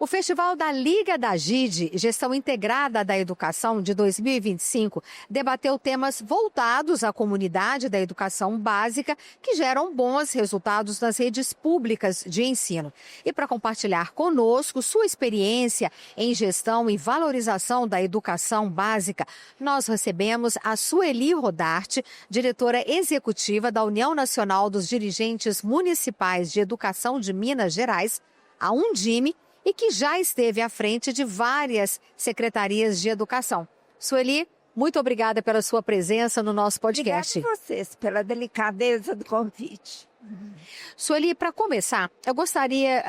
O Festival da Liga da GIDE, Gestão Integrada da Educação de 2025, debateu temas voltados à comunidade da educação básica que geram bons resultados nas redes públicas de ensino. E para compartilhar conosco sua experiência em gestão e valorização da educação básica, nós recebemos a Sueli Rodarte, diretora executiva da União Nacional dos Dirigentes Municipais de Educação de Minas Gerais, a Undime, e que já esteve à frente de várias secretarias de educação. Sueli, muito obrigada pela sua presença no nosso podcast. Obrigada a vocês pela delicadeza do convite. Sueli, para começar, eu gostaria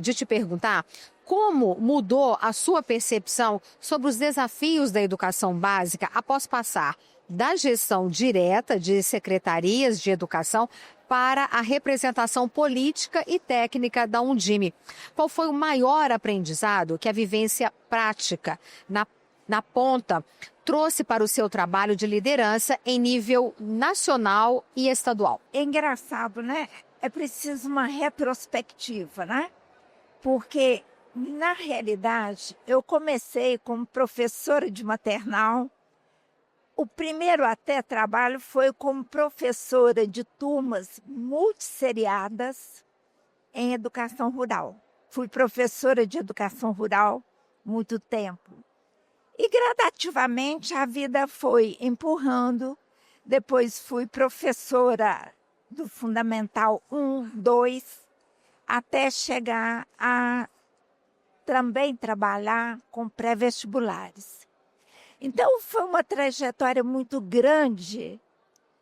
de te perguntar como mudou a sua percepção sobre os desafios da educação básica após passar da gestão direta de secretarias de educação para a representação política e técnica da Undime. Qual foi o maior aprendizado que a vivência prática na ponta trouxe para o seu trabalho de liderança em nível nacional e estadual? É engraçado, né? É preciso uma retrospectiva, né? Porque, na realidade, eu comecei como professora de maternal. O primeiro até trabalho foi como professora de turmas multisseriadas em educação rural. Fui professora de educação rural muito tempo. E gradativamente a vida foi empurrando. Depois fui professora do Fundamental 1, 2, até chegar a também trabalhar com pré-vestibulares. Então, foi uma trajetória muito grande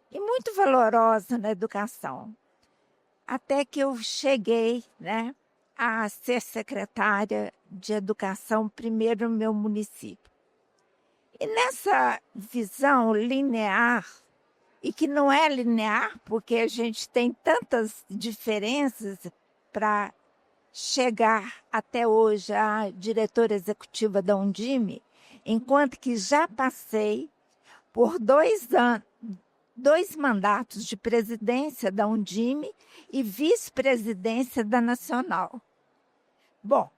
e muito valorosa na educação. Até que eu cheguei, né, a ser secretária de educação primeiro no meu município. E nessa visão linear, e que não é linear, porque a gente tem tantas diferenças para chegar até hoje a diretora executiva da Undime, enquanto que já passei por 2 mandatos de presidência da Undime e vice-presidência da Nacional. Bom,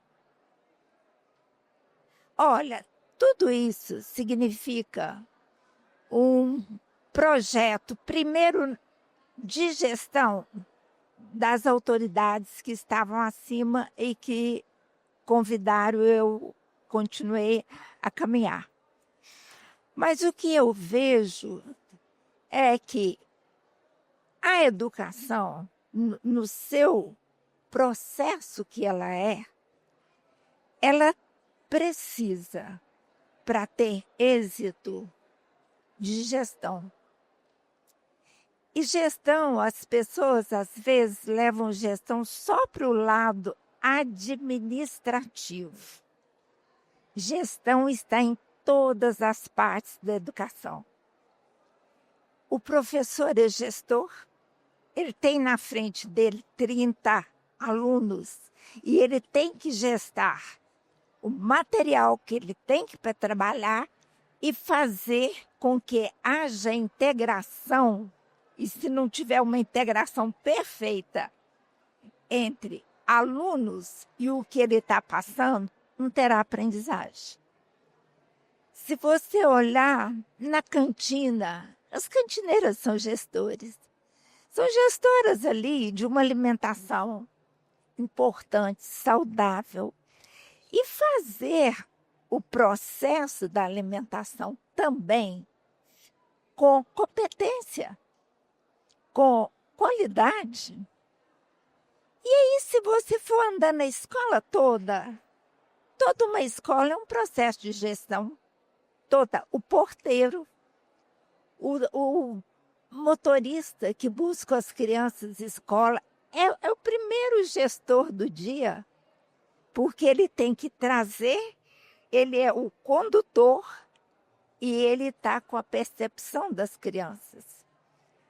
olha, tudo isso significa um projeto, primeiro, de gestão das autoridades que estavam acima e que convidaram eu continuei a caminhar. Mas o que eu vejo é que a educação, no seu processo que ela precisa, para ter êxito, de gestão. E gestão, as pessoas às vezes levam gestão só para o lado administrativo. Gestão está em todas as partes da educação. O professor é gestor, ele tem na frente dele 30 alunos e ele tem que gestar o material que ele tem que para trabalhar e fazer com que haja integração. E se não tiver uma integração perfeita entre alunos e o que ele está passando, não terá aprendizagem. Se você olhar na cantina, as cantineiras são gestores. São gestoras ali de uma alimentação importante, saudável. E fazer o processo da alimentação também com competência, com qualidade. E aí, se você for andar na escola toda uma escola é um processo de gestão toda. O porteiro, o motorista que busca as crianças à escola é o primeiro gestor do dia, porque ele tem que trazer, ele é o condutor e ele está com a percepção das crianças.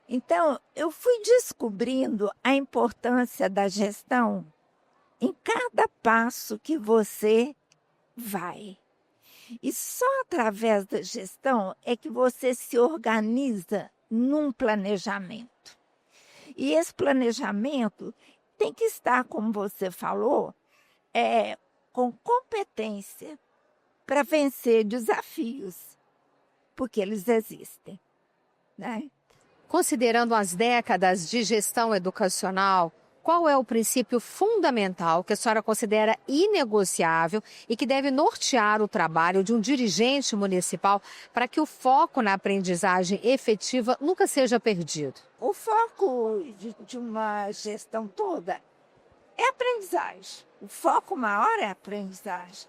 Então, eu fui descobrindo a importância da gestão em cada passo que você vai. E só através da gestão é que você se organiza num planejamento. E esse planejamento tem que estar, como você falou, com competência para vencer desafios, porque eles existem, né? Considerando as décadas de gestão educacional, qual é o princípio fundamental que a senhora considera inegociável e que deve nortear o trabalho de um dirigente municipal para que o foco na aprendizagem efetiva nunca seja perdido? O foco de uma gestão toda é aprendizagem. O foco maior é a aprendizagem.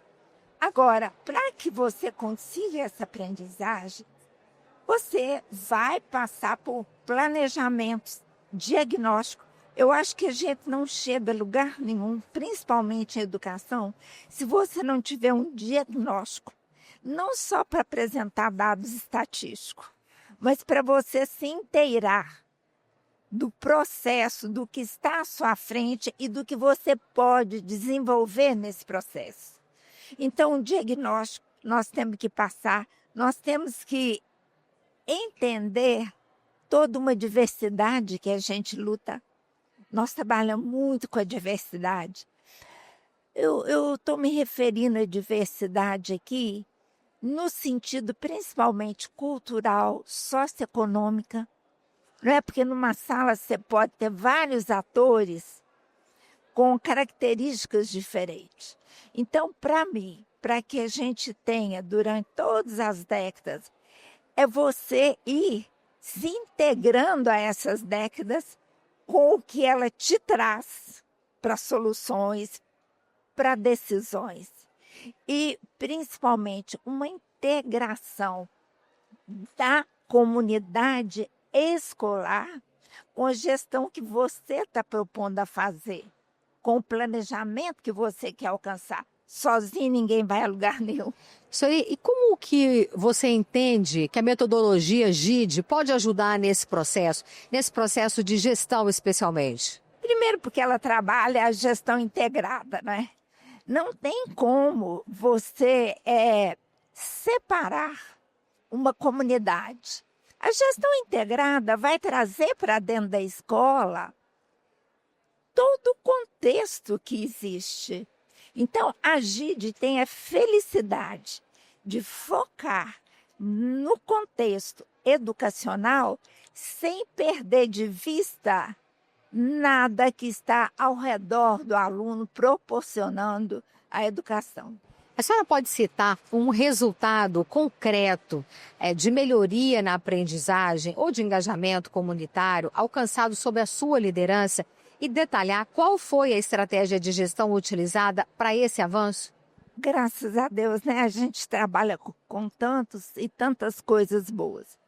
Agora, para que você consiga essa aprendizagem, você vai passar por planejamentos, diagnóstico. Eu acho que a gente não chega a lugar nenhum, principalmente em educação, se você não tiver um diagnóstico. Não só para apresentar dados estatísticos, mas para você se inteirar do processo, do que está à sua frente e do que você pode desenvolver nesse processo. Então, o diagnóstico nós temos que passar, nós temos que entender toda uma diversidade que a gente luta. Nós trabalhamos muito com a diversidade. Eu estou me referindo à diversidade aqui no sentido principalmente cultural, socioeconômica. Não é porque numa sala você pode ter vários atores com características diferentes. Então, para mim, para que a gente tenha durante todas as décadas, é você ir se integrando a essas décadas com o que ela te traz para soluções, para decisões. E, principalmente, uma integração da comunidade escolar com a gestão que você está propondo a fazer, com o planejamento que você quer alcançar. Sozinho ninguém vai a lugar nenhum. Sori, e como que você entende que a metodologia GID pode ajudar nesse processo de gestão especialmente? Primeiro porque ela trabalha a gestão integrada, né? Não tem como você separar uma comunidade. A gestão integrada vai trazer para dentro da escola todo o contexto que existe. Então, a GID tem a felicidade de focar no contexto educacional sem perder de vista nada que está ao redor do aluno proporcionando a educação. A senhora pode citar um resultado concreto de melhoria na aprendizagem ou de engajamento comunitário alcançado sob a sua liderança e detalhar qual foi a estratégia de gestão utilizada para esse avanço? Graças a Deus, né? A gente trabalha com tantos e tantas coisas boas.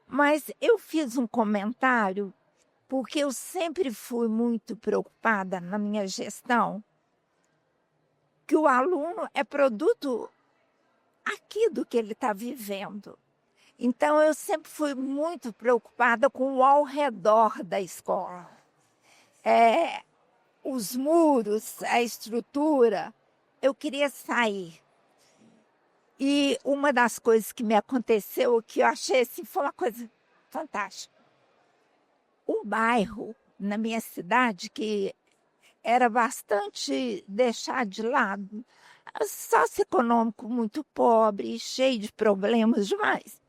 Mas eu fiz um comentário porque eu sempre fui muito preocupada na minha gestão que o aluno é produto aqui do que ele está vivendo. Então, eu sempre fui muito preocupada com o ao redor da escola. Os muros, a estrutura, eu queria sair. E uma das coisas que me aconteceu, que eu achei assim, foi uma coisa fantástica. Um bairro na minha cidade que era bastante deixado de lado, socioeconômico muito pobre, cheio de problemas demais.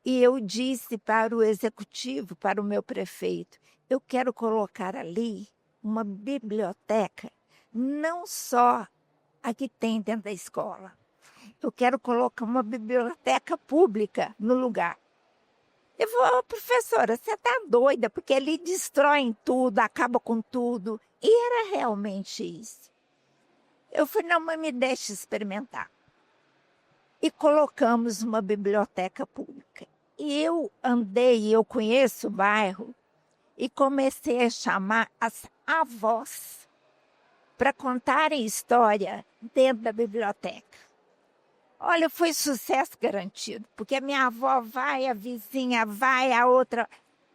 E eu disse para o executivo, para o meu prefeito, eu quero colocar ali uma biblioteca, não só a que tem dentro da escola. Eu quero colocar uma biblioteca pública no lugar. Eu falei, professora, você está doida, porque ele destrói tudo, acaba com tudo. E era realmente isso. Eu falei, não, mas me deixe experimentar. E colocamos uma biblioteca pública. E eu andei, eu conheço o bairro, e comecei a chamar as avós para contarem história dentro da biblioteca. Olha, foi sucesso garantido, porque a minha avó vai, a vizinha vai, a outra.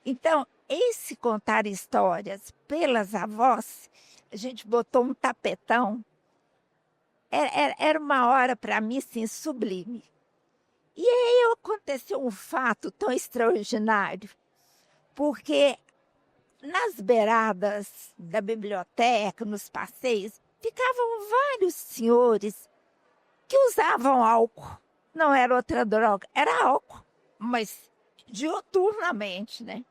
Então, esse contar histórias pelas avós, a gente botou um tapetão. Era uma hora para mim, assim, sublime. E aí aconteceu um fato tão extraordinário, porque nas beiradas da biblioteca, nos passeios, ficavam vários senhores que usavam álcool. Não era outra droga, era álcool, mas diuturnamente, né?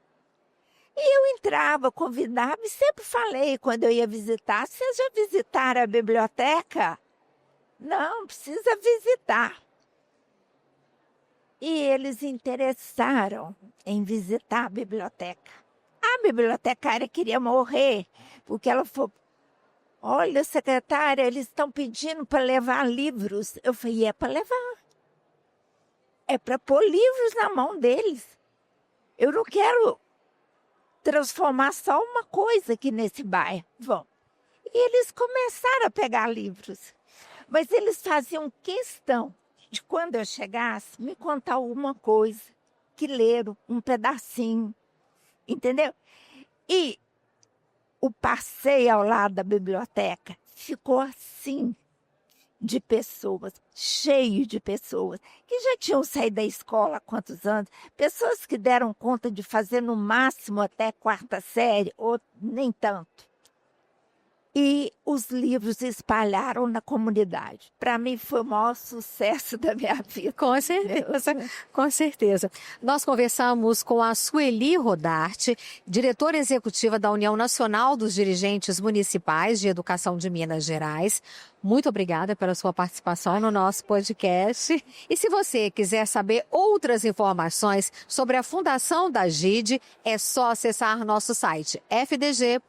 E eu entrava, convidava e sempre falei quando eu ia visitar, vocês já visitaram a biblioteca? Não, precisa visitar. E eles interessaram em visitar a biblioteca. A bibliotecária queria morrer, porque ela falou, olha, secretária, eles estão pedindo para levar livros. Eu falei, é para levar. É para pôr livros na mão deles. Eu não quero transformar só uma coisa aqui nesse bairro. Bom, e eles começaram a pegar livros. Mas eles faziam questão de, quando eu chegasse, me contar alguma coisa, que leram um pedacinho, entendeu? E o passeio ao lado da biblioteca ficou assim, de pessoas, cheio de pessoas, que já tinham saído da escola há quantos anos, pessoas que deram conta de fazer no máximo até 4ª série, ou nem tanto. E os livros se espalharam na comunidade. Para mim foi o maior sucesso da minha vida. Com certeza, com certeza. Nós conversamos com a Sueli Rodarte, diretora executiva da União Nacional dos Dirigentes Municipais de Educação de Minas Gerais. Muito obrigada pela sua participação no nosso podcast. E se você quiser saber outras informações sobre a Fundação da GIDE, é só acessar nosso site fdg.org.br.